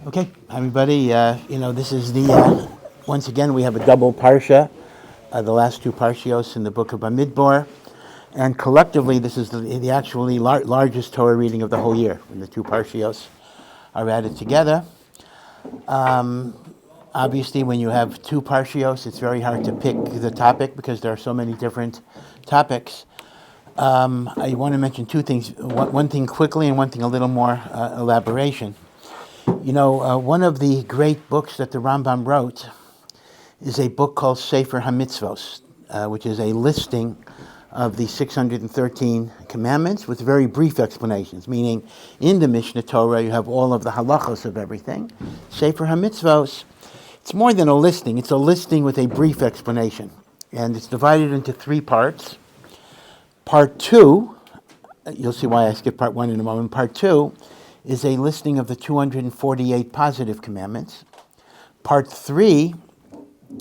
Okay, everybody, this is once again, we have a double Parsha, the last two Parshios in the book of Bamidbar, and collectively, this is the actually largest Torah reading of the whole year, when the two Parshios are added together. Obviously, when you have two Parshios, it's very hard to pick the topic because there are so many different topics. I want to mention two things, one thing quickly and one thing a little more elaboration. One of the great books that the Rambam wrote is a book called Sefer HaMitzvos, which is a listing of the 613 commandments with very brief explanations, meaning in the Mishnah Torah you have all of the halachos of everything. Sefer HaMitzvos, it's more than a listing, it's a listing with a brief explanation. And it's divided into three parts. Part 2, you'll see why I skipped part 1 in a moment. Part 2 is a listing of the 248 positive commandments. Part 3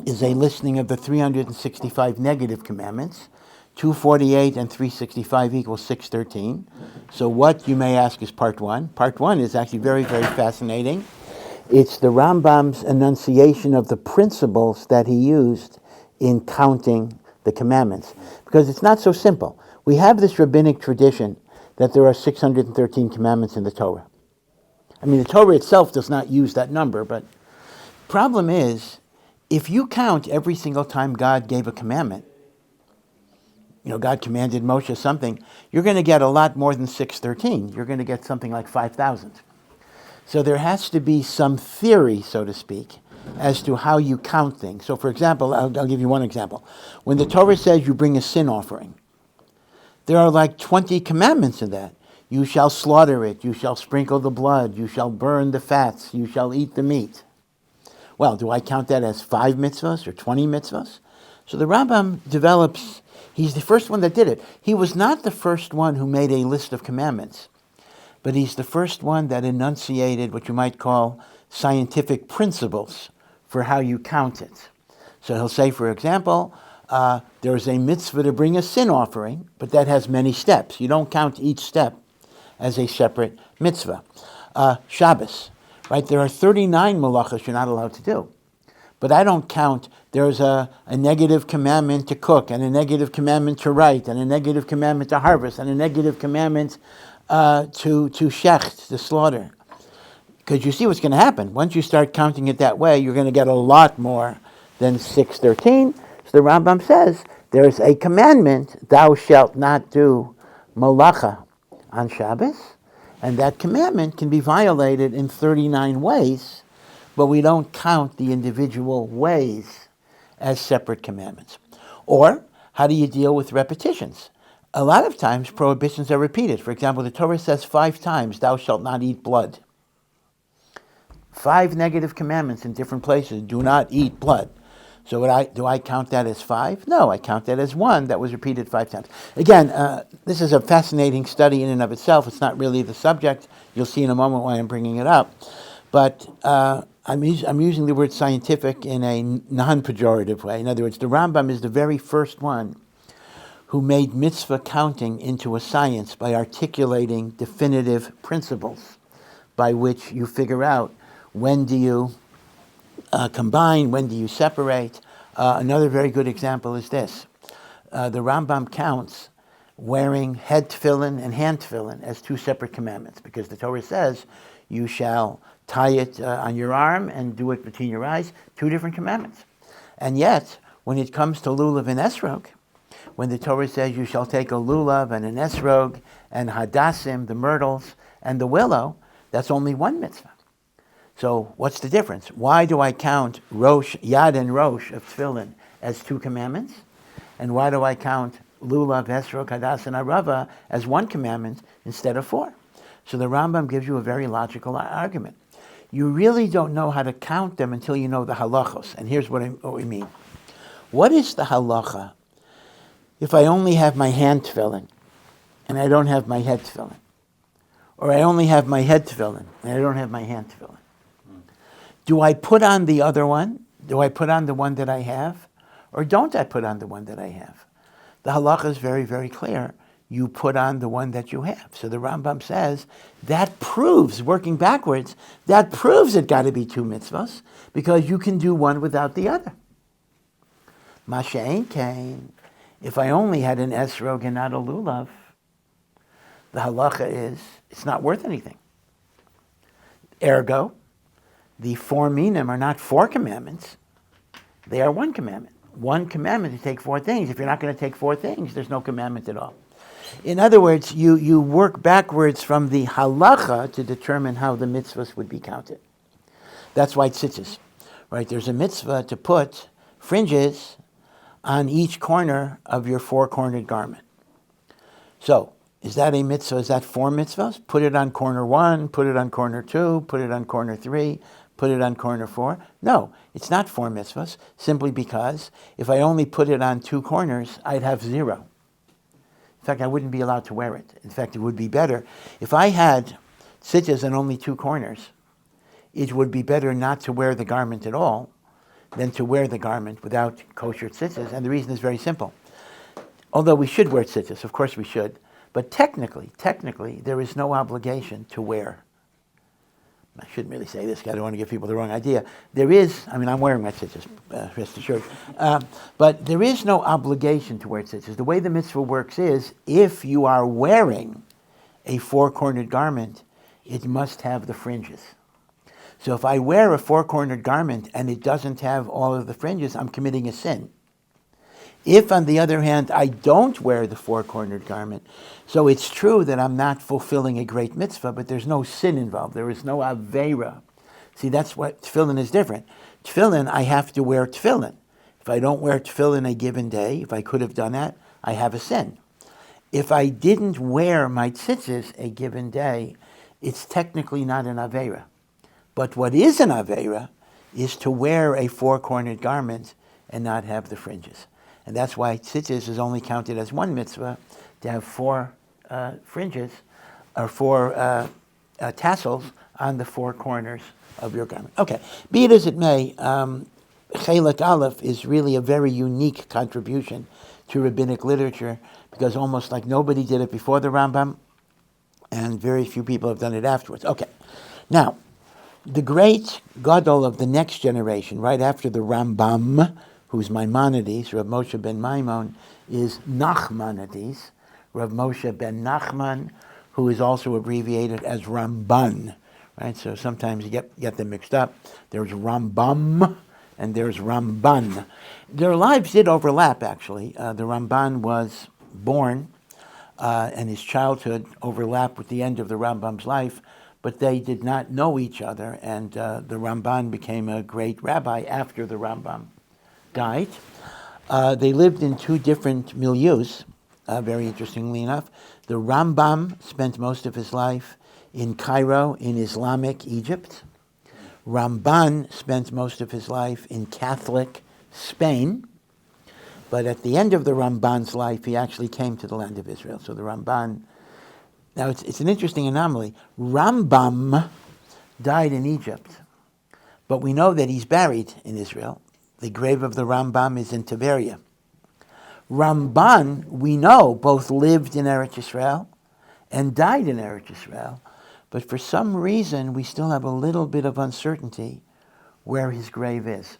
is a listing of the 365 negative commandments. 248 and 365 equals 613. So what, you may ask, is part 1? Part 1 is actually very, very fascinating. It's the Rambam's enunciation of the principles that he used in counting the commandments. Because it's not so simple. We have this rabbinic tradition that there are 613 commandments in the Torah. I mean, the Torah itself does not use that number, but the problem is, if you count every single time God gave a commandment, God commanded Moshe something, you're going to get a lot more than 613. You're going to get something like 5,000. So there has to be some theory, so to speak, as to how you count things. So for example, I'll give you one example. When the Torah says you bring a sin offering, there are like 20 commandments in that. You shall slaughter it, you shall sprinkle the blood, you shall burn the fats, you shall eat the meat. Well, do I count that as 5 mitzvahs or 20 mitzvahs? So the Rambam develops, he's the first one that did it. He was not the first one who made a list of commandments, but he's the first one that enunciated what you might call scientific principles for how you count it. So he'll say, for example, there is a mitzvah to bring a sin offering, but that has many steps. You don't count each step as a separate mitzvah. Shabbos, right? There are 39 malachas you're not allowed to do. But I don't count, there's a negative commandment to cook, and a negative commandment to write, and a negative commandment to harvest, and a negative commandment to shecht, to slaughter. Because you see what's going to happen. Once you start counting it that way, you're going to get a lot more than 613. So the Rambam says, there's a commandment, thou shalt not do malacha on Shabbos, and that commandment can be violated in 39 ways, but we don't count the individual ways as separate commandments. Or, how do you deal with repetitions? A lot of times, prohibitions are repeated. For example, the Torah says 5 times, thou shalt not eat blood. 5 negative commandments in different places, do not eat blood. So do I count that as 5? No, I count that as 1 that was repeated 5 times. Again, this is a fascinating study in and of itself. It's not really the subject. You'll see in a moment why I'm bringing it up. But I'm using the word scientific in a non-pejorative way. In other words, the Rambam is the very first one who made mitzvah counting into a science by articulating definitive principles by which you figure out when do you combine, when do you separate. Another very good example is this. The Rambam counts wearing head tefillin and hand tefillin as 2 separate commandments, because the Torah says you shall tie it on your arm and do it between your eyes, 2 different commandments. And yet, when it comes to lulav and esrog, when the Torah says you shall take a lulav and an esrog and hadassim, the myrtles, and the willow, that's only 1 mitzvah. So what's the difference? Why do I count Rosh, Yad and Rosh of Tefillin as 2 commandments? And why do I count Lulav, Esrog, Hadas, and Arava as 1 commandment instead of 4? So the Rambam gives you a very logical argument. You really don't know how to count them until you know the halachos. And here's what we mean. What is the halacha if I only have my hand tefillin and I don't have my head tefillin? Or I only have my head tefillin and I don't have my hand tefillin? Do I put on the other one? Do I put on the one that I have? Or don't I put on the one that I have? The halacha is very, very clear. you put on the one that you have. So the Rambam says that proves, working backwards, that proves it got to be two mitzvahs because you can do one without the other. Masei came. If I only had an esrog and not a lulav, the halacha is it's not worth anything. Ergo, the four minim are not four commandments. They are one commandment. One commandment to take four things. If you're not going to take four things, there's no commandment at all. In other words, you work backwards from the halacha to determine how the mitzvahs would be counted. That's why tzitzis, right? There's a mitzvah to put fringes on each corner of your four-cornered garment. So, is that a mitzvah? Is that four mitzvahs? Put it on corner 1, put it on corner 2, put it on corner 3, put it on corner 4. No, it's not four mitzvahs, simply because if I only put it on 2 corners, I'd have 0. In fact, I wouldn't be allowed to wear it. In fact, it would be better. If I had tzitzis on only 2 corners, it would be better not to wear the garment at all than to wear the garment without kosher tzitzis. And the reason is very simple. Although we should wear tzitzis, of course we should, but technically, there is no obligation to wear. I shouldn't really say this, I don't want to give people the wrong idea. There is, I'm wearing my tzitzis, rest assured, but there is no obligation to wear tzitzis. The way the mitzvah works is, if you are wearing a 4-cornered garment, it must have the fringes. So if I wear a 4-cornered garment and it doesn't have all of the fringes, I'm committing a sin. If, on the other hand, I don't wear the 4-cornered garment, so it's true that I'm not fulfilling a great mitzvah, but there's no sin involved. There is no aveira. See, that's what tefillin is different. Tefillin, I have to wear tefillin. If I don't wear tefillin a given day, if I could have done that, I have a sin. If I didn't wear my tzitzis a given day, it's technically not an aveira. But what is an aveira is to wear a 4-cornered garment and not have the fringes. And that's why tzitzis is only counted as one mitzvah, to have 4 fringes, or 4 tassels on the 4 corners of your garment. Okay, be it as it may, Chelek Aleph is really a very unique contribution to rabbinic literature, because almost like nobody did it before the Rambam, and very few people have done it afterwards. Okay, now, the great gadol of the next generation, right after the Rambam, who's Maimonides, Rav Moshe ben Maimon, is Nachmanides, Rav Moshe ben Nachman, who is also abbreviated as Ramban, right? So sometimes you get them mixed up. There's Rambam and there's Ramban. Their lives did overlap, actually. The Ramban was born and his childhood overlapped with the end of the Rambam's life, but they did not know each other, and the Ramban became a great rabbi after the Rambam died. They lived in 2 different milieus, very interestingly enough. The Rambam spent most of his life in Cairo, in Islamic Egypt. Ramban spent most of his life in Catholic Spain. But at the end of the Ramban's life, he actually came to the land of Israel. So the Ramban, now it's an interesting anomaly. Rambam died in Egypt, but we know that he's buried in Israel. The grave of the Rambam is in Tiberia. Ramban, we know, both lived in Eretz Yisrael and died in Eretz Yisrael, but for some reason we still have a little bit of uncertainty where his grave is.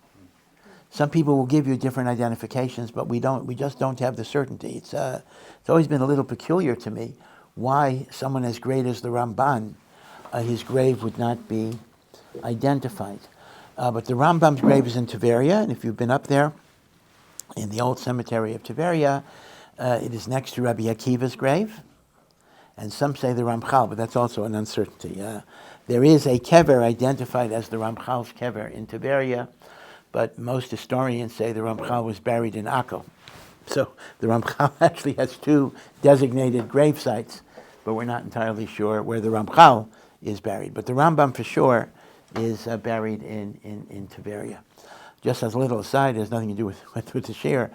Some people will give you different identifications, but we just don't have the certainty. It's always been a little peculiar to me why someone as great as the Ramban, his grave would not be identified. But the Rambam's grave is in Tiberia, and if you've been up there, in the old cemetery of Tiberia, it is next to Rabbi Akiva's grave, and some say the Ramchal, but that's also an uncertainty. There is a kever identified as the Ramchal's kever in Tiberia, but most historians say the Ramchal was buried in Akko. So the Ramchal actually has 2 designated grave sites, but we're not entirely sure where the Ramchal is buried. But the Rambam for sure is buried in Tiberia. Just as a little aside, it has nothing to do with the Shiur.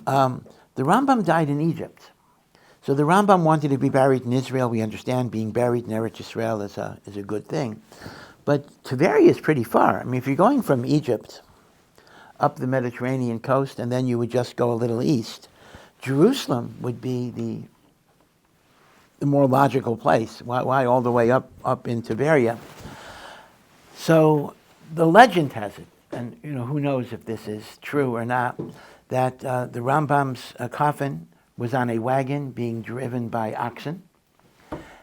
The Rambam died in Egypt. So the Rambam wanted to be buried in Israel. We understand being buried in Eretz Yisrael is a good thing. But Tiberia is pretty far. I mean, if you're going from Egypt up the Mediterranean coast and then you would just go a little east, Jerusalem would be the the more logical place. Why all the way up in Tiberia? So the legend has it, and who knows if this is true or not, that the Rambam's coffin was on a wagon being driven by oxen,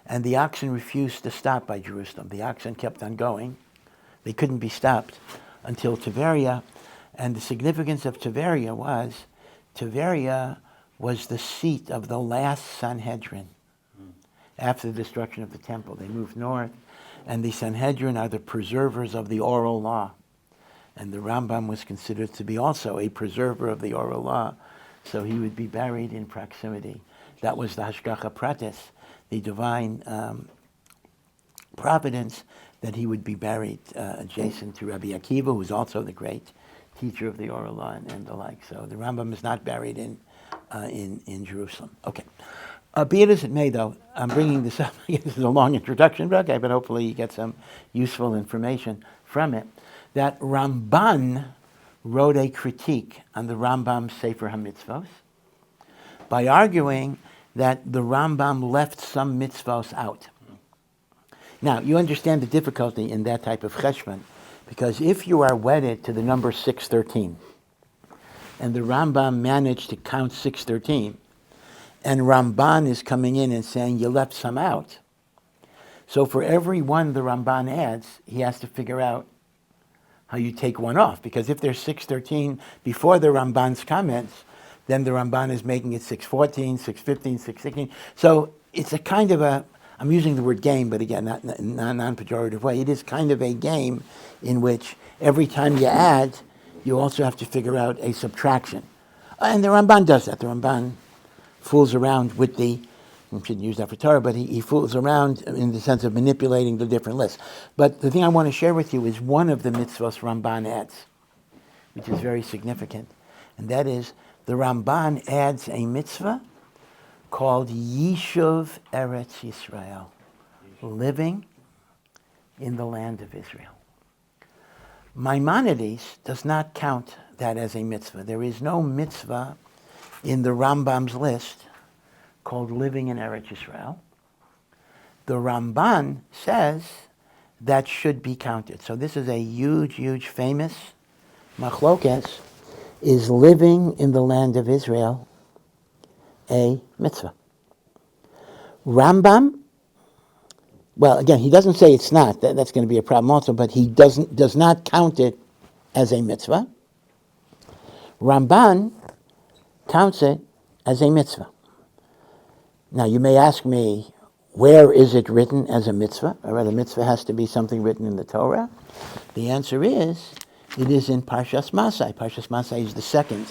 and the oxen refused to stop by Jerusalem. The oxen kept on going. They couldn't be stopped until Tiberia, and the significance of Tiberia was the seat of the last Sanhedrin. After the destruction of the temple, they moved north, and the Sanhedrin are the preservers of the oral law. And the Rambam was considered to be also a preserver of the oral law, so he would be buried in proximity. That was the Hashgacha Pratis, the divine providence, that he would be buried adjacent to Rabbi Akiva, who was also the great teacher of the oral law and the like. So the Rambam is not buried in Jerusalem. Okay. Be it as it may, though, I'm bringing this up. This is a long introduction, but hopefully you get some useful information from it. That Ramban wrote a critique on the Rambam's Sefer HaMitzvos by arguing that the Rambam left some mitzvos out. Now, you understand the difficulty in that type of cheshbon, because if you are wedded to the number 613, and the Rambam managed to count 613, and Ramban is coming in and saying, you left some out. So for every one the Ramban adds, he has to figure out how you take one off. Because if there's 613 before the Ramban's comments, then the Ramban is making it 614, 615, 616. So it's a kind of I'm using the word game, but again, not in a non-pejorative way. It is kind of a game in which every time you add, you also have to figure out a subtraction. And the Ramban does that. The Ramban fools around with we shouldn't use that for Torah, but he fools around in the sense of manipulating the different lists. But the thing I want to share with you is one of the mitzvahs Ramban adds, which is very significant. And that is, the Ramban adds a mitzvah called Yishuv Eretz Yisrael, living in the land of Israel. Maimonides does not count that as a mitzvah. There is no mitzvah in the Rambam's list called living in Eretz Yisrael. The Ramban says that should be counted. So this is a huge, famous machlokes. Is living in the land of Israel a mitzvah? Rambam, well, again, he doesn't say it's not. That's going to be a problem also, but he does not count it as a mitzvah. Ramban counts it as a mitzvah. Now, you may ask me, where is it written as a mitzvah? Or a mitzvah has to be something written in the Torah. The answer is, it is in Parshas Masei. Parshas Masei is the second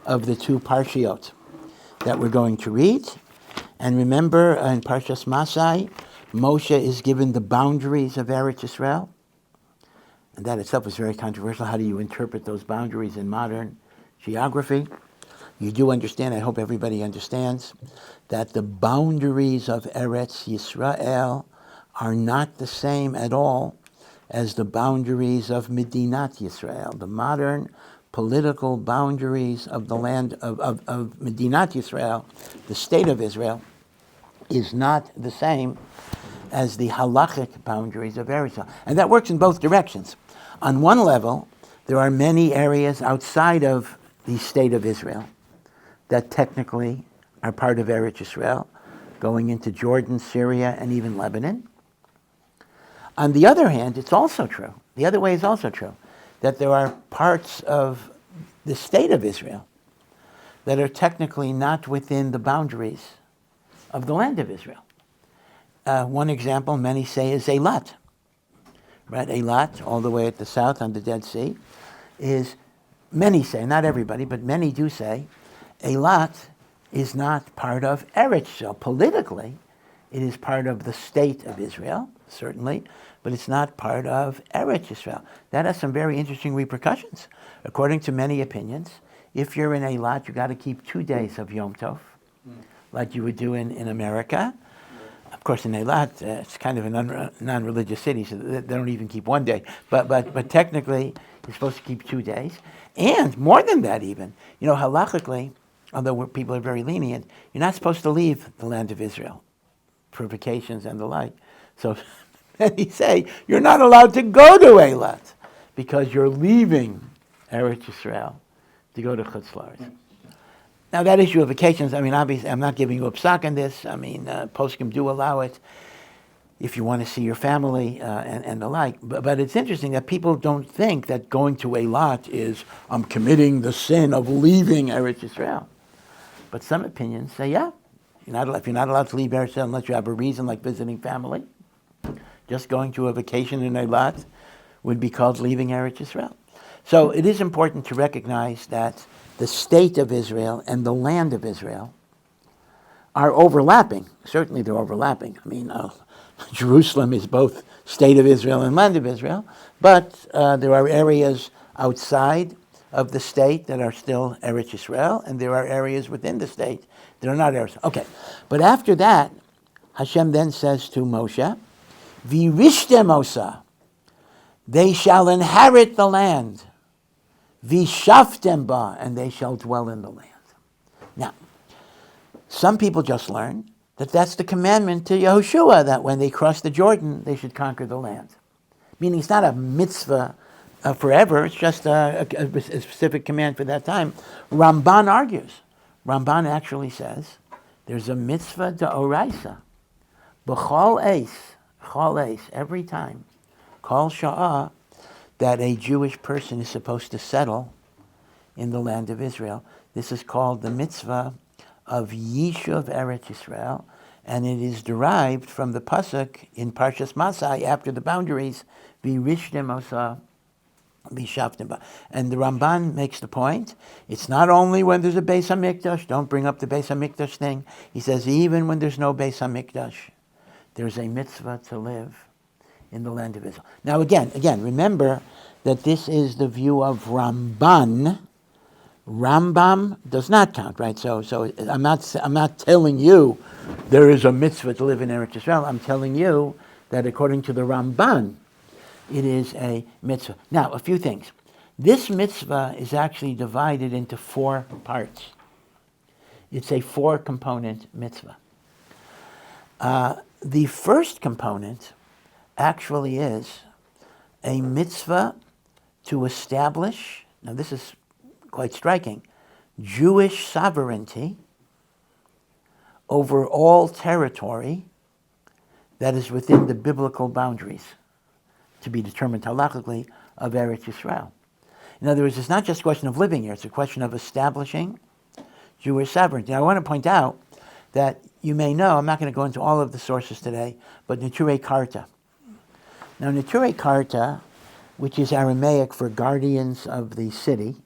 of the two parshiot that we're going to read. And remember, in Parshas Masei, Moshe is given the boundaries of Eretz Yisrael. And that itself is very controversial. How do you interpret those boundaries in modern geography? You do understand, I hope everybody understands, that the boundaries of Eretz Yisrael are not the same at all as the boundaries of Medinat Yisrael. The modern political boundaries of the land of Medinat Yisrael, the state of Israel, is not the same as the halachic boundaries of Eretz Yisrael. And that works in both directions. On one level, there are many areas outside of the state of Israel that technically are part of Eretz Yisrael, going into Jordan, Syria, and even Lebanon. On the other hand, it's also true, the other way is also true, that there are parts of the state of Israel that are technically not within the boundaries of the land of Israel. One example many say is Eilat. Right? Eilat, all the way at the south on the Dead Sea, is, many say, not everybody, but many do say, Eilat is not part of Eretz Yisrael. Politically, it is part of the state of Israel, certainly, but it's not part of Eretz Yisrael. That has some very interesting repercussions. According to many opinions, if you're in Eilat, you got to keep 2 days of Yom Tov, like you would do in America. Of course, in Eilat, it's kind of a non-religious city, so they don't even keep 1 day. But technically, you're supposed to keep 2 days. And more than that even, halachically, although people are very lenient, you're not supposed to leave the land of Israel. for vacations and the like. So many say, you're not allowed to go to Eilat because you're leaving Eretz Yisrael to go to Chutz La'aretz. Now, that issue of vacations, I mean, obviously, I'm not giving you a psak on this. I mean, poskim do allow it if you want to see your family and the like. But it's interesting that people don't think that going to Eilat is, I'm committing the sin of leaving Eretz Yisrael. But some opinions say, yeah, if you're not allowed to leave Eretz Yisrael unless you have a reason like visiting family, just going to a vacation in Eilat would be called leaving Eretz Yisrael. So it is important to recognize that the state of Israel and the land of Israel are overlapping. Certainly they're overlapping. I mean, Jerusalem is both state of Israel and land of Israel, but there are areas outside of the state that are still Eretz Yisrael, and there are areas within the state that are not Eretz. Okay, but after that, Hashem then says to Moshe, V'rishtem osa, they shall inherit the land. V'shaftem ba, and they shall dwell in the land. Now, some people just learn that that's the commandment to Yehoshua, that when they cross the Jordan, they should conquer the land. Meaning it's not a mitzvah forever, it's just a specific command for that time. Ramban argues. Ramban actually says there's a mitzvah d'oraisa. B'chol eis, every time, kol sha'ah, that a Jewish person is supposed to settle in the land of Israel. This is called the mitzvah of Yishuv Eretz Yisrael, and it is derived from the pasuk in Parshas Masei after the boundaries, V'rishtem osa, V'shaftem ba. And the Ramban makes the point, it's not only when there's a Beis HaMikdash, don't bring up the Beis HaMikdash thing. He says even when there's no Beis HaMikdash, there's a mitzvah to live in the land of Israel. Now again, remember that this is the view of Ramban. Rambam does not count, right? So I'm not telling you there is a mitzvah to live in Eretz Yisrael. I'm telling you that according to the Ramban, it is a mitzvah. Now, a few things. This mitzvah is actually divided into 4 parts. It's a 4-component mitzvah. The first component actually is a mitzvah to establish, now this is quite striking, Jewish sovereignty over all territory that is within the biblical boundaries, to be determined halachically, of Eretz Yisrael. In other words, it's not just a question of living here, it's a question of establishing Jewish sovereignty. Now, I want to point out that you may know, I'm not going to go into all of the sources today, but Neturei Karta. Now, Neturei Karta, which is Aramaic for guardians of the city,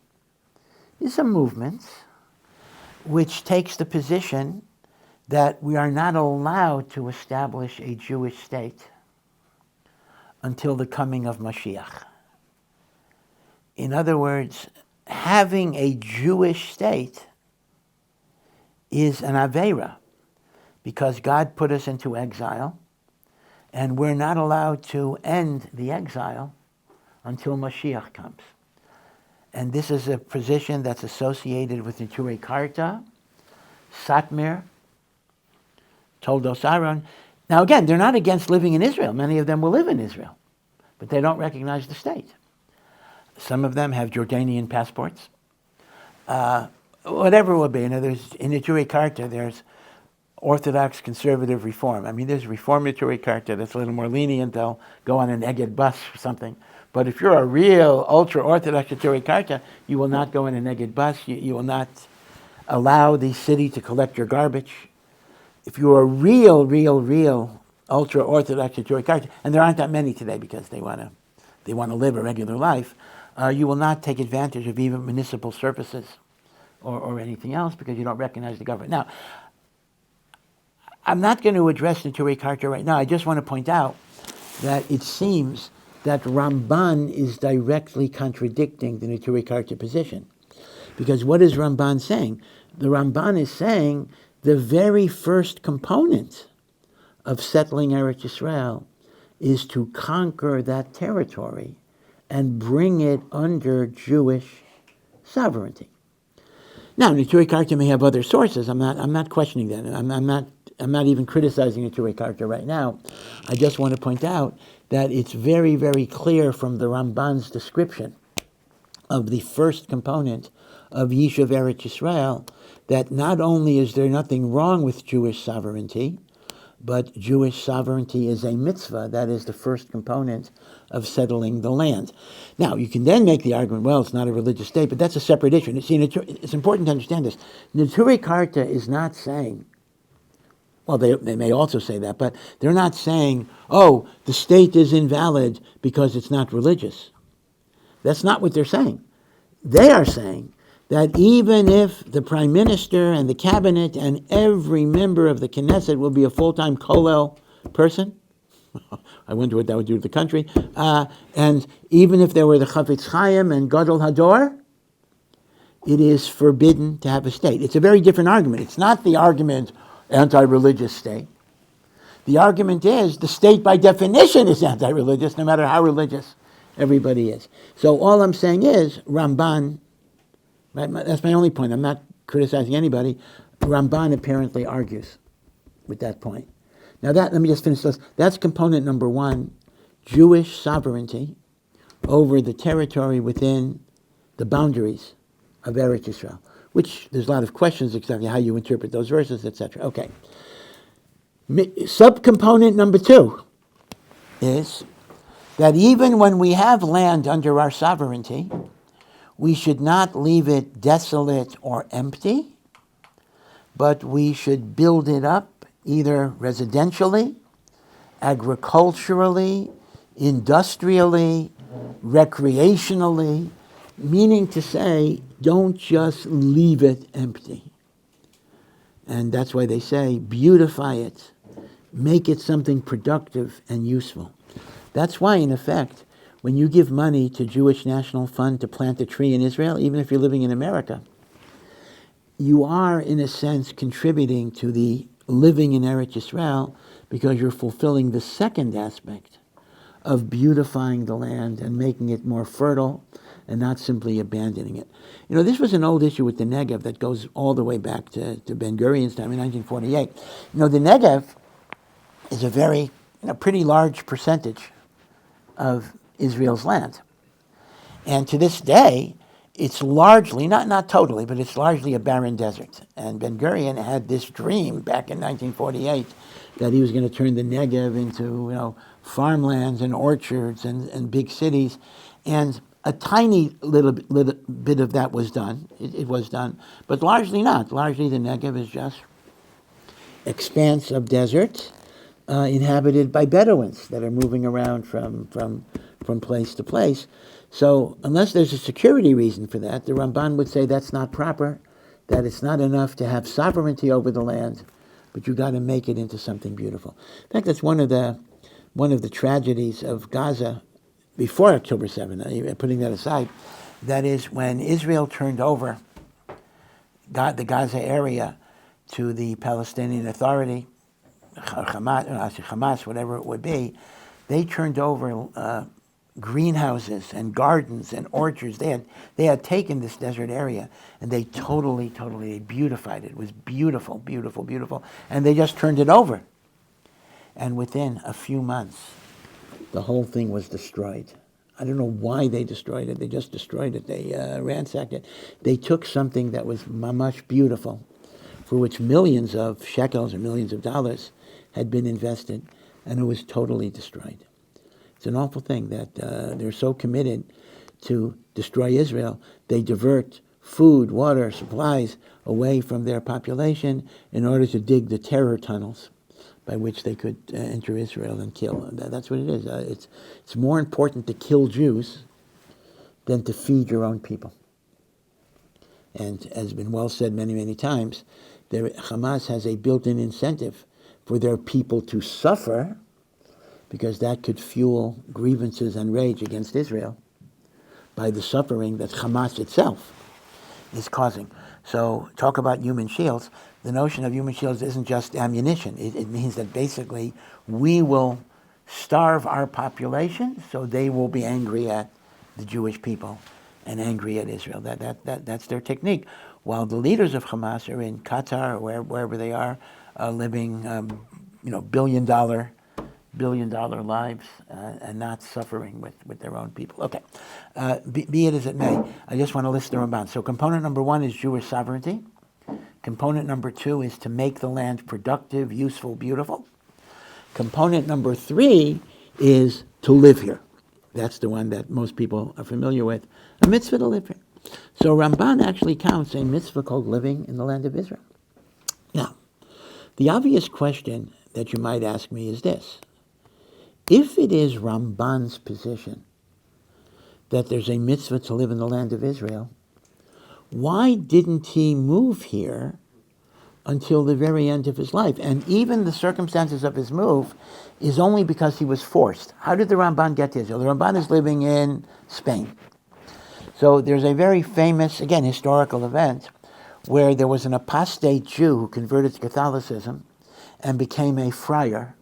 is a movement which takes the position that we are not allowed to establish a Jewish state until the coming of Mashiach. In other words, having a Jewish state is an aveira, because God put us into exile, and we're not allowed to end the exile until Mashiach comes. And this is a position that's associated with Neturei Karta, Satmar, Toldos Aaron. Now again, they're not against living in Israel. Many of them will live in Israel, but they don't recognize the state. Some of them have Jordanian passports. Whatever it will be. In Neturei Karta, there's Orthodox conservative reform. I mean, there's Reform Neturei Karta that's a little more lenient. They'll go on an Eged bus or something. But if you're a real ultra-Orthodox Neturei Karta, you will not go in an Eged bus. You will not allow the city to collect your garbage. If you're a real ultra-Orthodox Neturei Karta, and there aren't that many today because they want to live a regular life, you will not take advantage of even municipal services or anything else because you don't recognize the government. Now, I'm not going to address Neturei Karta right now. I just want to point out that it seems that Ramban is directly contradicting the Neturei Karta position. Because what is Ramban saying? The Ramban is saying the very first component of settling Eretz Yisrael is to conquer that territory and bring it under Jewish sovereignty. Now, Neturei Karta may have other sources. I'm not questioning that. I'm not I'm not even criticizing the Neturei Karta right now. I just want to point out that it's very, very clear from the Ramban's description of the first component of Yishuv Eretz Yisrael that not only is there nothing wrong with Jewish sovereignty, but Jewish sovereignty is a mitzvah. That is the first component of settling the land. Now, you can then make the argument, well, it's not a religious state, but that's a separate issue. See, it's important to understand this. Neturei Karta is not saying, well, they may also say that, but they're not saying, oh, the state is invalid because it's not religious. That's not what they're saying. They are saying that even if the prime minister and the cabinet and every member of the Knesset will be a full-time kollel person, I wonder what that would do to the country, and even if there were the Chafetz Chaim and Gadol Hador, it is forbidden to have a state. It's a very different argument. It's not the argument anti-religious state. The argument is the state by definition is anti-religious, no matter how religious everybody is. So all I'm saying is Ramban, right, that's my only point. I'm not criticizing anybody. Ramban apparently argues with that point. Now let me just finish this. That's component number one, Jewish sovereignty over the territory within the boundaries of Eretz Yisrael, which there's a lot of questions exactly how you interpret those verses, etc. Okay. Subcomponent number two is that even when we have land under our sovereignty, we should not leave it desolate or empty, but we should build it up either residentially, agriculturally, industrially, recreationally, meaning to say, don't just leave it empty. And that's why they say, beautify it, make it something productive and useful. That's why, in effect, when you give money to Jewish National Fund to plant a tree in Israel, even if you're living in America, you are, in a sense, contributing to the living in Eretz Yisrael because you're fulfilling the second aspect of beautifying the land and making it more fertile and not simply abandoning it. You know, this was an old issue with the Negev that goes all the way back to Ben-Gurion's time in 1948. You know, the Negev is a pretty large percentage of Israel's land. And to this day, it's largely, not totally, but it's largely a barren desert. And Ben-Gurion had this dream back in 1948 that he was going to turn the Negev into, farmlands and orchards and big cities. And a tiny little bit of that was done. It was done, but largely not. Largely the Negev is just expanse of desert inhabited by Bedouins that are moving around from place to place. So unless there's a security reason for that, the Ramban would say that's not proper, that it's not enough to have sovereignty over the land, but you got to make it into something beautiful. In fact, that's one of the tragedies of Gaza before October 7th, putting that aside. That is when Israel turned over the Gaza area to the Palestinian Authority, Hamas, whatever it would be, they turned over greenhouses and gardens and orchards. They had taken this desert area and they totally beautified it. It was beautiful, beautiful, beautiful. And they just turned it over. And within a few months, the whole thing was destroyed. I don't know why they destroyed it. They just destroyed it. They ransacked it. They took something that was mamash beautiful, for which millions of shekels or millions of dollars had been invested, and it was totally destroyed. It's an awful thing that they're so committed to destroy Israel, they divert food, water, supplies away from their population in order to dig the terror tunnels by which they could enter Israel and kill. That's what it is. It's more important to kill Jews than to feed your own people. And as has been well said many, many times, Hamas has a built-in incentive for their people to suffer, because that could fuel grievances and rage against Israel by the suffering that Hamas itself is causing. So talk about human shields. The notion of human shields isn't just ammunition. It means that basically we will starve our population so they will be angry at the Jewish people and angry at Israel. That's their technique. While the leaders of Hamas are in Qatar or wherever they are, living, billion-dollar lives and not suffering with their own people. Okay, be it as it may, I just want to list the Ramban. So component number one is Jewish sovereignty. Component number two is to make the land productive, useful, beautiful. Component number three is to live here. That's the one that most people are familiar with. A mitzvah to live here. So Ramban actually counts a mitzvah called living in the land of Israel. Now, the obvious question that you might ask me is this. If it is Ramban's position that there's a mitzvah to live in the land of Israel, why didn't he move here until the very end of his life? And even the circumstances of his move is only because he was forced. How did the Ramban get to Israel? The Ramban is living in Spain. So there's a very famous, again, historical event where there was an apostate Jew who converted to Catholicism and became a friar.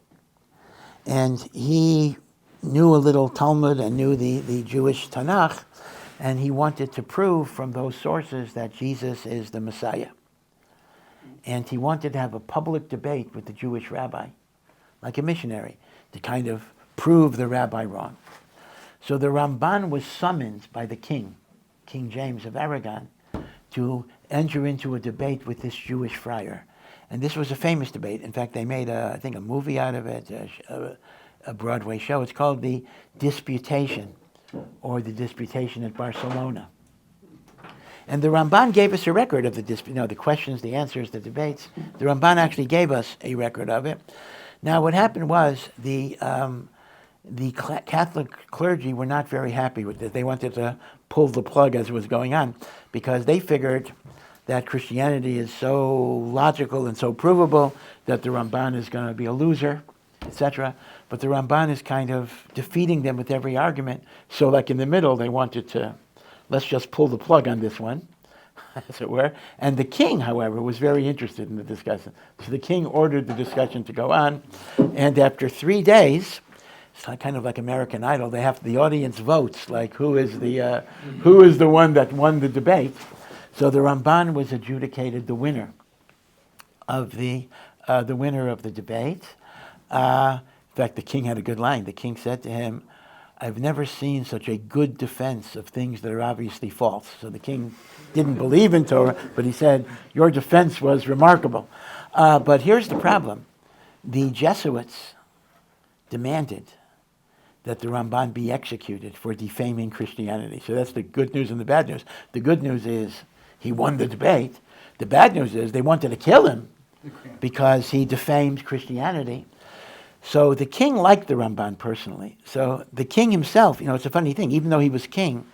And he knew a little Talmud and knew the Jewish Tanakh, and he wanted to prove from those sources that Jesus is the Messiah. And he wanted to have a public debate with the Jewish rabbi, like a missionary, to kind of prove the rabbi wrong. So the Ramban was summoned by the king, King James of Aragon, to enter into a debate with this Jewish friar. And this was a famous debate. In fact, they made, I think, a movie out of it, a Broadway show. It's called The Disputation, or The Disputation at Barcelona. And the Ramban gave us a record of the questions, the answers, the debates. The Ramban actually gave us a record of it. Now, what happened was the Catholic clergy were not very happy with it. They wanted to pull the plug as it was going on because they figured that Christianity is so logical and so provable that the Ramban is going to be a loser, etc. But the Ramban is kind of defeating them with every argument. So like in the middle, they wanted to, let's just pull the plug on this one, as it were. And the king, however, was very interested in the discussion. So the king ordered the discussion to go on. And after 3 days, it's kind of like American Idol, the audience votes, like who is the one that won the debate. So the Ramban was adjudicated the winner of the debate. In fact, the king had a good line. The king said to him, "I've never seen such a good defense of things that are obviously false." So the king didn't believe in Torah, but he said, "Your defense was remarkable." But here's the problem. The Jesuits demanded that the Ramban be executed for defaming Christianity. So that's the good news and the bad news. The good news is he won the debate. The bad news is they wanted to kill him because he defamed Christianity. So the king liked the Ramban personally. So the king himself, it's a funny thing, even though he was king,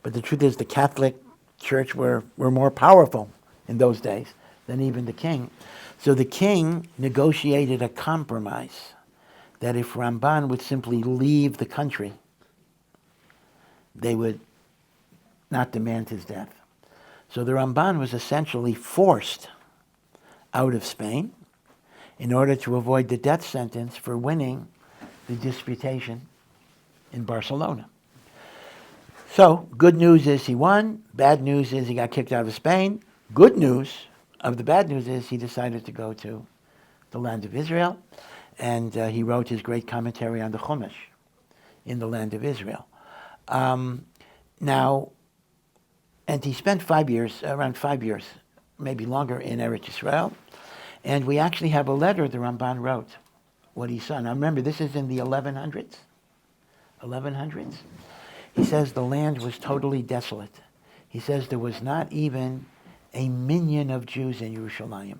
but the truth is the Catholic Church were more powerful in those days than even the king. So the king negotiated a compromise that if Ramban would simply leave the country, they would not demand his death. So the Ramban was essentially forced out of Spain in order to avoid the death sentence for winning the disputation in Barcelona. So, good news is he won. Bad news is he got kicked out of Spain. Good news of the bad news is he decided to go to the land of Israel, and he wrote his great commentary on the Chumash in the land of Israel. And he spent around 5 years, maybe longer, in Eretz Yisrael. And we actually have a letter the Ramban wrote, what he saw. Now remember, this is in the 1100s. He says the land was totally desolate. He says there was not even a minion of Jews in Yerushalayim.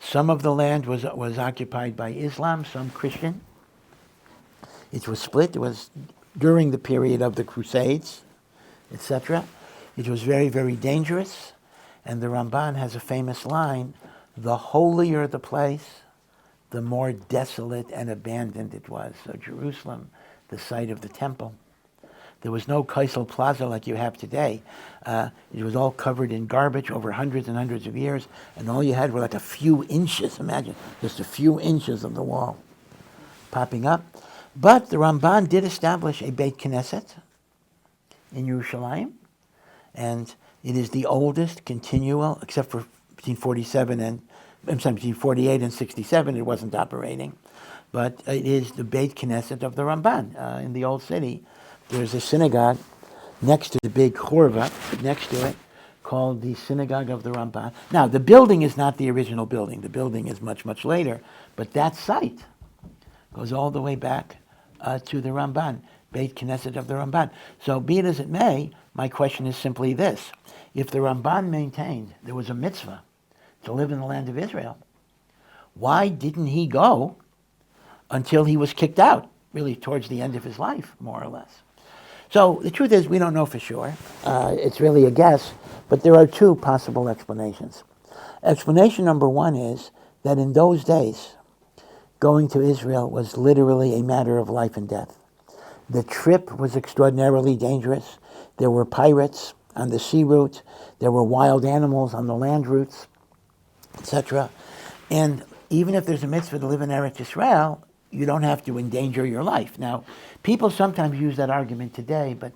Some of the land was occupied by Islam, some Christian. It was split. It was during the period of the Crusades, etc. It was very, very dangerous. And the Ramban has a famous line, the holier the place, the more desolate and abandoned it was. So Jerusalem, the site of the temple. There was no Kaisel Plaza like you have today. It was all covered in garbage over hundreds and hundreds of years, and all you had were like a few inches, imagine, just a few inches of the wall popping up. But the Ramban did establish a Beit Knesset in Yerushalayim, and it is the oldest continual, except for between 47 and between 48 and 67, it wasn't operating. But it is the Beit Knesset of the Ramban in the Old City. There's a synagogue next to the big churva, next to it, called the Synagogue of the Ramban. Now, the building is not the original building. The building is much, much later. But that site goes all the way back to the Ramban, Beit Knesset of the Ramban. So be it as it may, my question is simply this. If the Ramban maintained there was a mitzvah to live in the land of Israel, why didn't he go until he was kicked out, really towards the end of his life, more or less? So the truth is, we don't know for sure. It's really a guess, but there are two possible explanations. Explanation number one is that in those days, going to Israel was literally a matter of life and death. The trip was extraordinarily dangerous. There were pirates on the sea route. There were wild animals on the land routes, etc. And even if there's a mitzvah to live in Eretz Yisrael, you don't have to endanger your life. Now, people sometimes use that argument today, but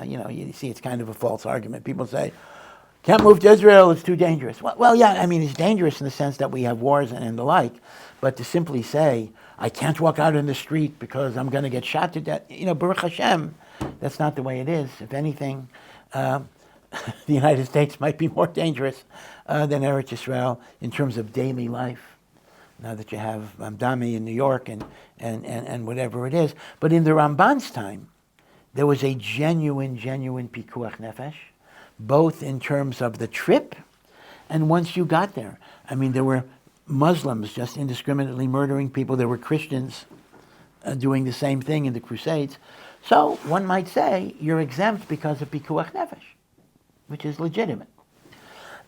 you see it's kind of a false argument. People say, can't move to Israel, it's too dangerous. Well, yeah, I mean, it's dangerous in the sense that we have wars and the like, but to simply say, I can't walk out in the street because I'm going to get shot to death, Baruch Hashem, that's not the way it is. If anything, the United States might be more dangerous than Eretz Yisrael in terms of daily life. Now that you have Dami in New York and whatever it is. But in the Ramban's time, there was a genuine pikuach nefesh, both in terms of the trip and once you got there. I mean, there were Muslims just indiscriminately murdering people. There were Christians doing the same thing in the Crusades. So one might say you're exempt because of pikuach nefesh, which is legitimate.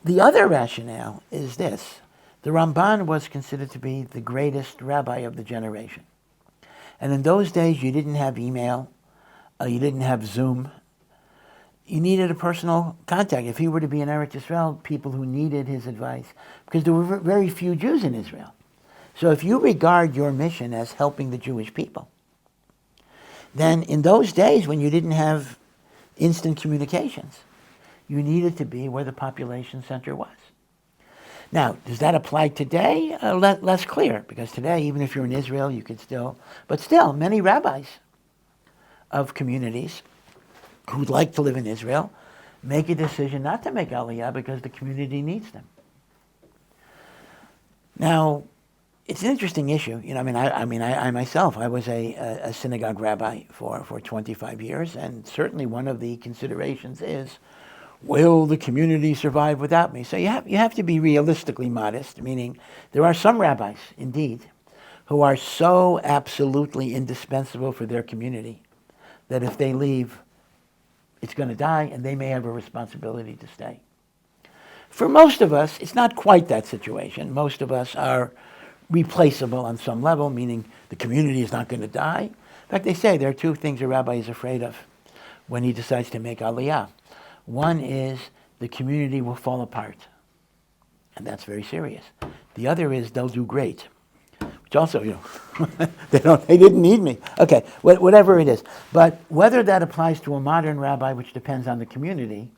The other rationale is this. The Ramban was considered to be the greatest rabbi of the generation. And in those days, you didn't have email, you didn't have Zoom. You needed a personal contact. If he were to be in Eretz Yisrael, people who needed his advice, because there were very few Jews in Israel. So if you regard your mission as helping the Jewish people, then in those days when you didn't have instant communications, you needed to be where the population center was. Now, does that apply today? Less clear, because today, even if you're in Israel, you could still, but still, many rabbis of communities who'd like to live in Israel make a decision not to make Aliyah because the community needs them. Now, it's an interesting issue. I myself, I was a synagogue rabbi for 25 years, and certainly one of the considerations is, will the community survive without me? So you have to be realistically modest, meaning there are some rabbis, indeed, who are so absolutely indispensable for their community that if they leave, it's going to die, and they may have a responsibility to stay. For most of us, it's not quite that situation. Most of us are replaceable on some level, meaning the community is not going to die. In fact, they say there are two things a rabbi is afraid of when he decides to make Aliyah. One is the community will fall apart, and that's very serious. The other is they'll do great, which also, they didn't need me. Okay, whatever it is. But whether that applies to a modern rabbi, which depends on the community,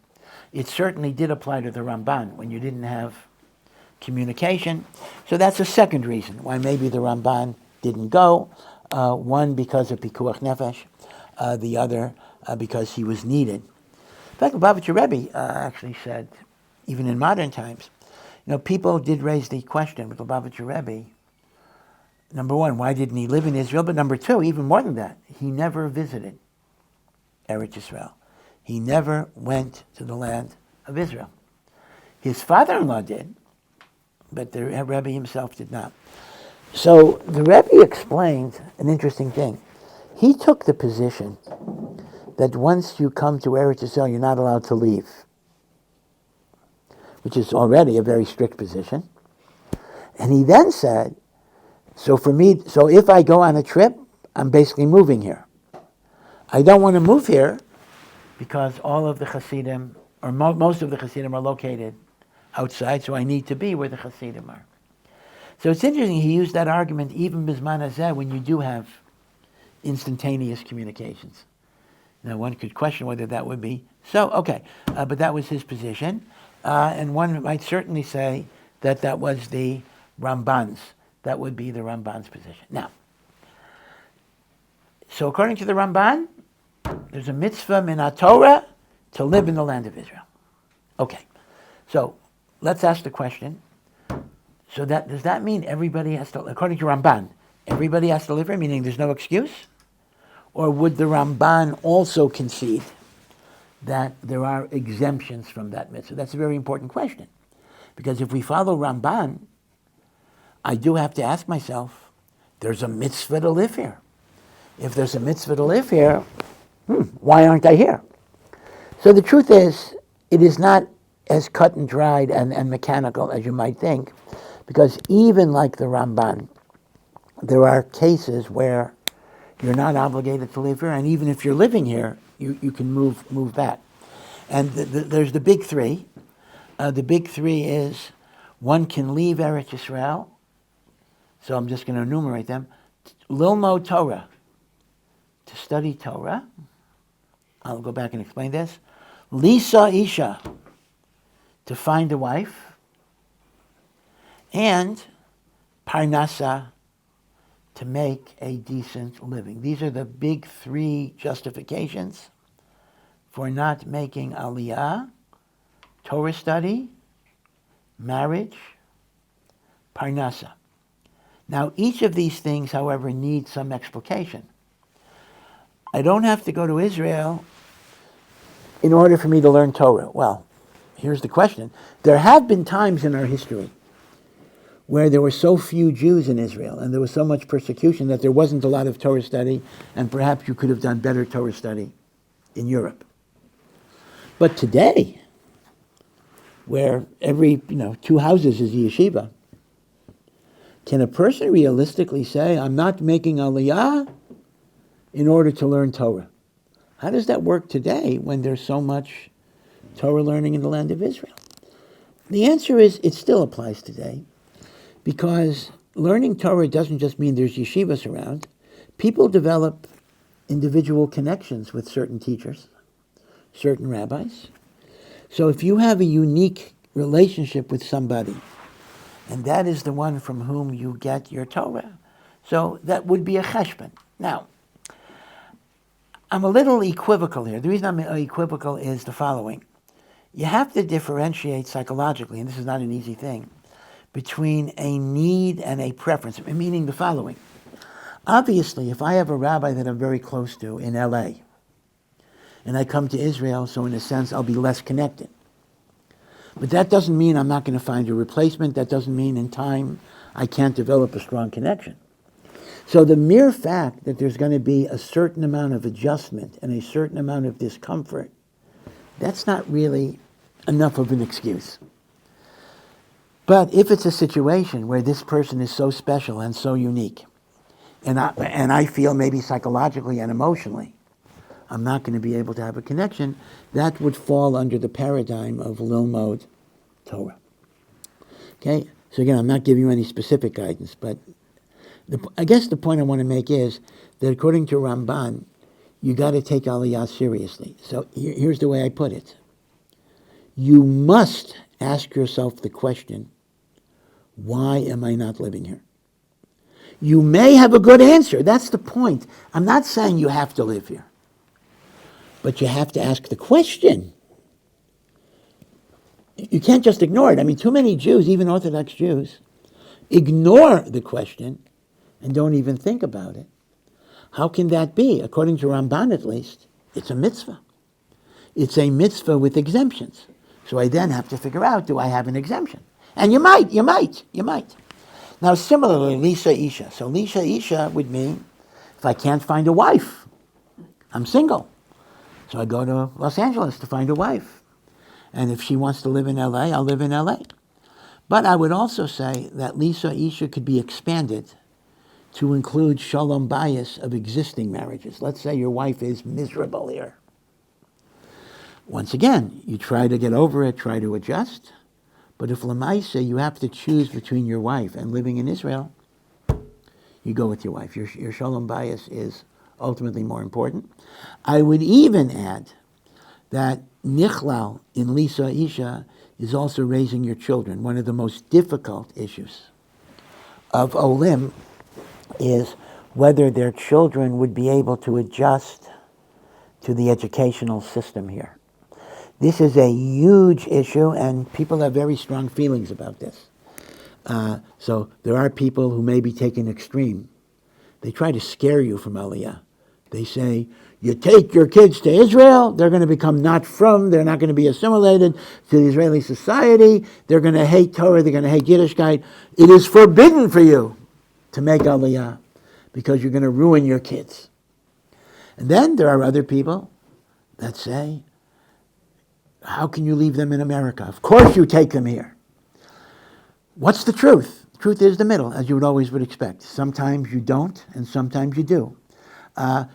it certainly did apply to the Ramban when you didn't have communication. So that's a second reason why maybe the Ramban didn't go. One, because of pikuach nefesh. The other, because he was needed. In fact, Lubavitcher Rebbe actually said, even in modern times, people did raise the question with Lubavitcher Rebbe, number one, why didn't he live in Israel? But number two, even more than that, he never visited Eretz Yisrael. He never went to the land of Israel. His father-in-law did, but the Rebbe himself did not. So the Rebbe explained an interesting thing. He took the position that once you come to Eretz Yisrael, you're not allowed to leave, which is already a very strict position. And he then said, so if I go on a trip, I'm basically moving here. I don't want to move here because all of the Hasidim, or most of the Hasidim are located outside, so I need to be where the Hasidim are. So it's interesting, he used that argument even Bizman Hazeh when you do have instantaneous communications. Now, one could question whether that would be so. Okay, but that was his position. And one might certainly say that that was the Ramban's. That would be the Ramban's position. Now, so according to the Ramban, there's a mitzvah min Torah to live in the land of Israel. Okay, so let's ask the question. So does that mean everybody has to, according to Ramban, everybody has to live here, meaning there's no excuse? Or would the Ramban also concede that there are exemptions from that mitzvah? That's a very important question. Because if we follow Ramban, I do have to ask myself, there's a mitzvah to live here. If there's a mitzvah to live here, why aren't I here? So the truth is, it is not as cut and dried and mechanical as you might think, because even like the Ramban, there are cases where you're not obligated to live here, and even if you're living here, you can move back. And there's the big three. The big three is, one can leave Eretz Yisrael, so I'm just going to enumerate them. Lilmod Torah, to study Torah. I'll go back and explain this. Lisa Isha, to find a wife. And Parnasa, to make a decent living. These are the big three justifications for not making aliyah: Torah study, marriage, Parnasa. Now, each of these things, however, needs some explication. I don't have to go to Israel in order for me to learn Torah. Well, here's the question. There have been times in our history where there were so few Jews in Israel and there was so much persecution that there wasn't a lot of Torah study, and perhaps you could have done better Torah study in Europe. But today, where every 2 houses is a yeshiva, can a person realistically say, I'm not making aliyah in order to learn Torah? How does that work today when there's so much Torah learning in the land of Israel? The answer is it still applies today, because learning Torah doesn't just mean there's yeshivas around. People develop individual connections with certain teachers, certain rabbis. So if you have a unique relationship with somebody, and that is the one from whom you get your Torah, so that would be a cheshbon. Now, I'm a little equivocal here. The reason I'm equivocal is the following. You have to differentiate psychologically, and this is not an easy thing, between a need and a preference, meaning the following. Obviously, if I have a rabbi that I'm very close to in LA, and I come to Israel, so in a sense I'll be less connected. But that doesn't mean I'm not going to find a replacement. That doesn't mean in time I can't develop a strong connection. So the mere fact that there's going to be a certain amount of adjustment and a certain amount of discomfort, that's not really enough of an excuse. But if it's a situation where this person is so special and so unique, and I feel maybe psychologically and emotionally, I'm not going to be able to have a connection, that would fall under the paradigm of Lilmod Torah. Okay? So again, I'm not giving you any specific guidance, but I guess the point I want to make is that according to Ramban, you got to take Aliyah seriously. So here's the way I put it. You must ask yourself the question, why am I not living here? You may have a good answer. That's the point. I'm not saying you have to live here. But you have to ask the question. You can't just ignore it. I mean, too many Jews, even Orthodox Jews, ignore the question and don't even think about it. How can that be? According to Ramban, at least, it's a mitzvah. It's a mitzvah with exemptions. So I then have to figure out, do I have an exemption? And you might. Now, similarly, Lisa Isha. So Lisa Isha would mean, if I can't find a wife, I'm single. So I go to Los Angeles to find a wife. And if she wants to live in LA, I'll live in LA. But I would also say that Lisa Isha could be expanded to include shalom bayis of existing marriages. Let's say your wife is miserable here. Once again, you try to get over it, try to adjust. But if Lamaisa, you have to choose between your wife and living in Israel, you go with your wife. Your shalom bayis is ultimately more important. I would even add that nichlal in Lisa Isha is also raising your children, one of the most difficult issues. of Olim is whether their children would be able to adjust to the educational system here. This is a huge issue, and people have very strong feelings about this. So there are people who may be taking extreme. They try to scare you from Aliyah. They say, you take your kids to Israel, they're going to become they're not going to be assimilated to the Israeli society, they're going to hate Torah, they're going to hate Yiddishkeit. It is forbidden for you to make Aliyah because you're going to ruin your kids. And then there are other people that say, how can you leave them in America? Of course you take them here. What's the truth? The truth is the middle, as you would always expect. Sometimes you don't, and sometimes you do.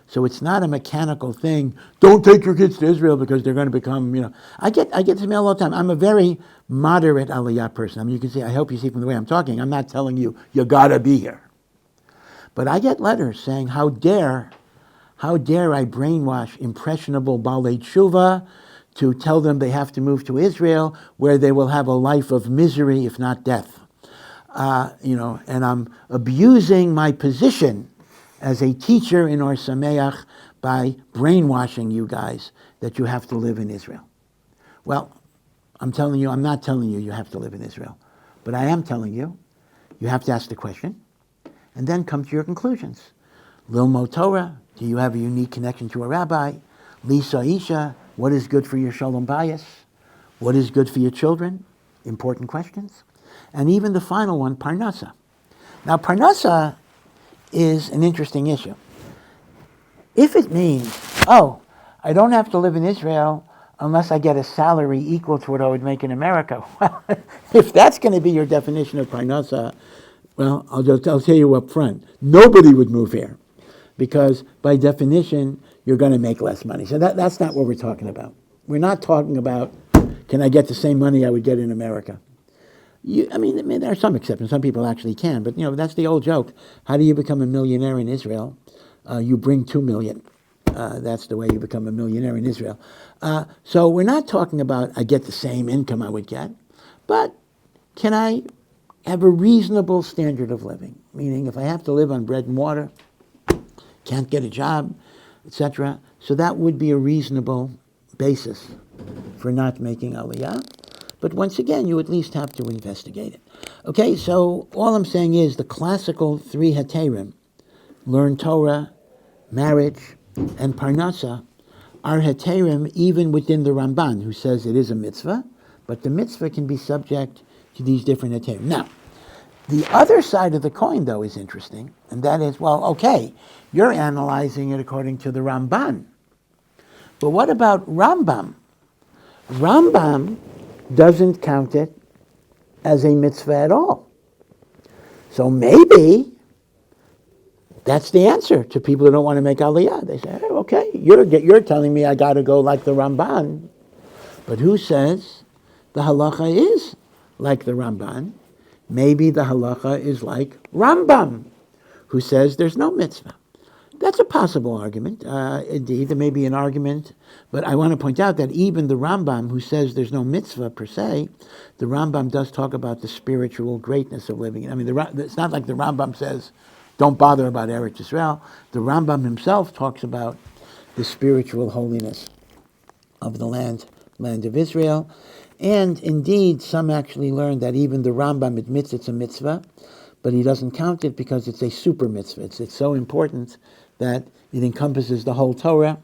So it's not a mechanical thing. Don't take your kids to Israel because they're going to become, I get this mail all the time. I'm a very moderate Aliyah person. I mean, you can see, I hope you see from the way I'm talking, I'm not telling you, you got to be here. But I get letters saying, how dare I brainwash impressionable Balei Tshuva to tell them they have to move to Israel where they will have a life of misery, if not death. And I'm abusing my position as a teacher in Ohr Somayach by brainwashing you guys that you have to live in Israel. Well, I'm not telling you have to live in Israel, but I am telling you have to ask the question and then come to your conclusions. Lilmod Torah, do you have a unique connection to a rabbi? Lisa Isha, what is good for your shalom bayis? What is good for your children? Important questions. And even the final one, Parnasa. Now, Parnasa is an interesting issue. If it means, I don't have to live in Israel unless I get a salary equal to what I would make in America. Well, if that's going to be your definition of Parnasa, well, I'll tell you up front, nobody would move here because by definition, you're going to make less money. So that's not what we're talking about. We're not talking about, can I get the same money I would get in America? There are some exceptions. Some people actually can, but that's the old joke. How do you become a millionaire in Israel? You bring 2 million. That's the way you become a millionaire in Israel. So we're not talking about I get the same income I would get, but can I have a reasonable standard of living? Meaning, if I have to live on bread and water, can't get a job, etc. So that would be a reasonable basis for not making Aliyah. But once again, you at least have to investigate it. Okay, so all I'm saying is the classical 3 heterim, learn Torah, marriage, and Parnasa, are heterim even within the Ramban, who says it is a mitzvah, but the mitzvah can be subject to these different heterim. Now, the other side of the coin, though, is interesting, and that is, you're analyzing it according to the Ramban. But what about Rambam? Rambam doesn't count it as a mitzvah at all. So maybe that's the answer to people who don't want to make Aliyah. They say, okay, you're telling me I got to go like the Ramban. But who says the halacha is like the Ramban? Maybe the halacha is like Rambam, who says there's no mitzvah. That's a possible argument. Indeed, there may be an argument, but I want to point out that even the Rambam, who says there's no mitzvah per se, the Rambam does talk about the spiritual greatness of living. It's not like the Rambam says, don't bother about Eretz Yisrael. The Rambam himself talks about the spiritual holiness of the land of Israel. And indeed, some actually learn that even the Rambam admits it's a mitzvah, but he doesn't count it because it's a super mitzvah. It's so important that it encompasses the whole Torah.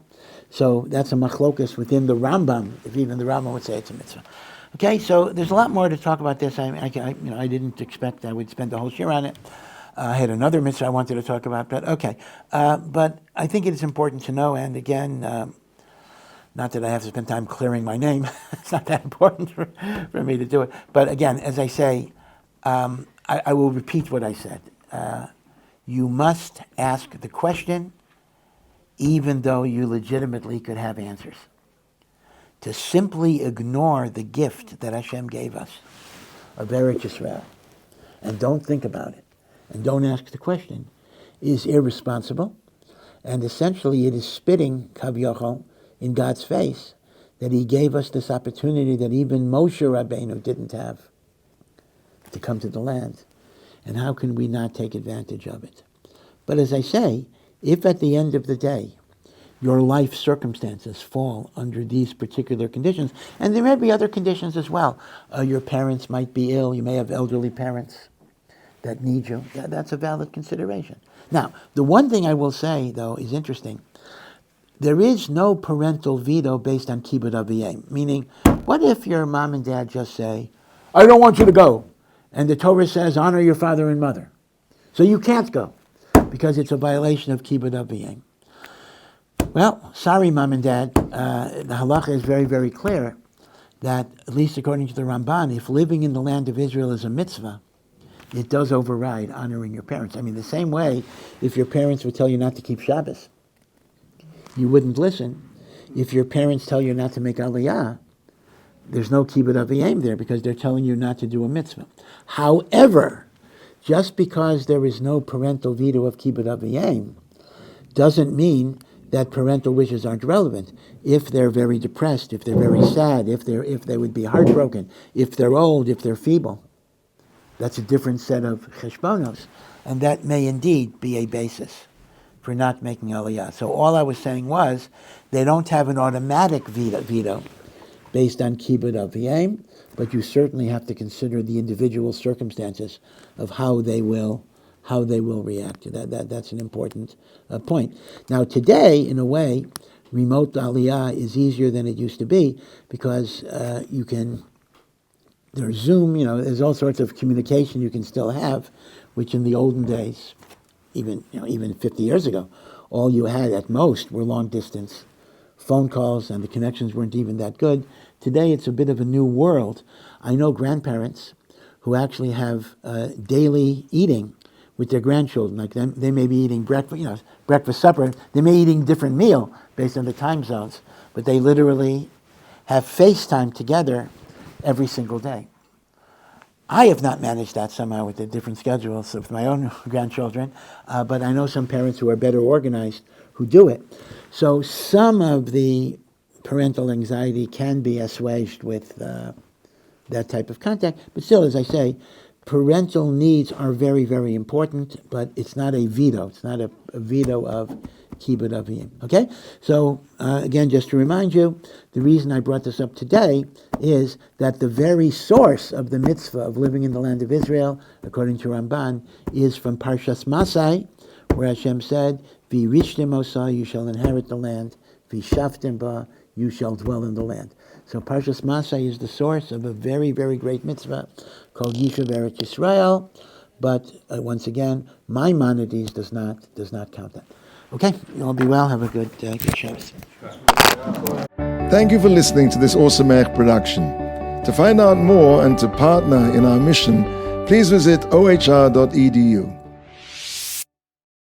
So that's a machlokas within the Rambam, if even the Rambam would say it's a mitzvah. Okay, so there's a lot more to talk about this. I didn't expect I would spend the whole shiur on it. I had another mitzvah I wanted to talk about, but okay. But I think it is important to know, and again, not that I have to spend time clearing my name. It's not that important for me to do it. But again, as I say, I will repeat what I said. You must ask the question, even though you legitimately could have answers. To simply ignore the gift that Hashem gave us of Eretz Yisrael and don't think about it and don't ask the question is irresponsible, and essentially it is spitting Kavyochel in God's face that He gave us this opportunity that even Moshe Rabbeinu didn't have to come to the land. and how can we not take advantage of it? But as I say, if at the end of the day, your life circumstances fall under these particular conditions, and there may be other conditions as well. Your parents might be ill, you may have elderly parents that need you. That's a valid consideration. Now, the one thing I will say, though, is interesting. There is no parental veto based on kibbud aviyim, meaning, what if your mom and dad just say, I don't want you to go, and the Torah says, honor your father and mother. So you can't go, because it's a violation of kibbud aviyim. Well, sorry, Mom and Dad. The halacha is very, very clear that, at least according to the Ramban, if living in the land of Israel is a mitzvah, it does override honoring your parents. I mean, the same way, if your parents would tell you not to keep Shabbos, you wouldn't listen. If your parents tell you not to make Aliyah, there's no kibbud aviyim there because they're telling you not to do a mitzvah. However, just because there is no parental veto of kibbud aviyim doesn't mean that parental wishes aren't relevant. If they're very depressed, if they're very sad, if they would be heartbroken, if they're old, if they're feeble, that's a different set of cheshbonos, and that may indeed be a basis for not making aliyah. So all I was saying was, they don't have an automatic veto based on kibbud aviyim, but you certainly have to consider the individual circumstances of how they will react to that. That's an important point. Now today, in a way, remote aliyah is easier than it used to be because there's Zoom, there's all sorts of communication you can still have, which in the olden days, even 50 years ago, all you had at most were long distance phone calls and the connections weren't even that good. Today it's a bit of a new world. I know grandparents who actually have daily eating with their grandchildren. Like them, they may be eating breakfast, supper. They may be eating a different meal based on the time zones, but they literally have FaceTime together every single day. I have not managed that somehow with the different schedules of my own grandchildren, but I know some parents who are better organized who do it. So some of the parental anxiety can be assuaged with that type of contact, but still, as I say, parental needs are very, very important, but it's not a veto. It's not a veto of kibbud aviyim. Okay? So, again, just to remind you, the reason I brought this up today is that the very source of the mitzvah of living in the land of Israel, according to Ramban, is from Parshas Masei, where Hashem said, V'yirishtem Masei, you shall inherit the land, V'shaftem ba, you shall dwell in the land. So Parshas Masei is the source of a very, very great mitzvah called Yishuv Eretz Yisrael, but once again, Maimonides does not count that. Okay, you all be well. Have a good Shabbos. Thank you for listening to this Ohr Somayach production. To find out more and to partner in our mission, please visit ohr.edu.